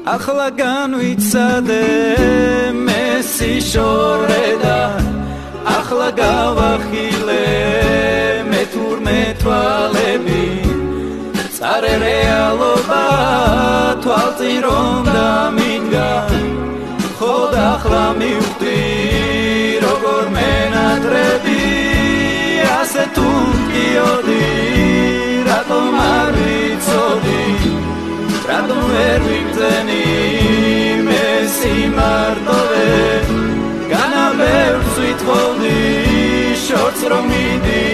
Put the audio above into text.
ახლა განვიცადე მესი შორედა ახლა გავახილე მე თურმე თვალები წარე რეალობა თვალწინ რომ დამიდგა ხოდ ახლა მივხვდი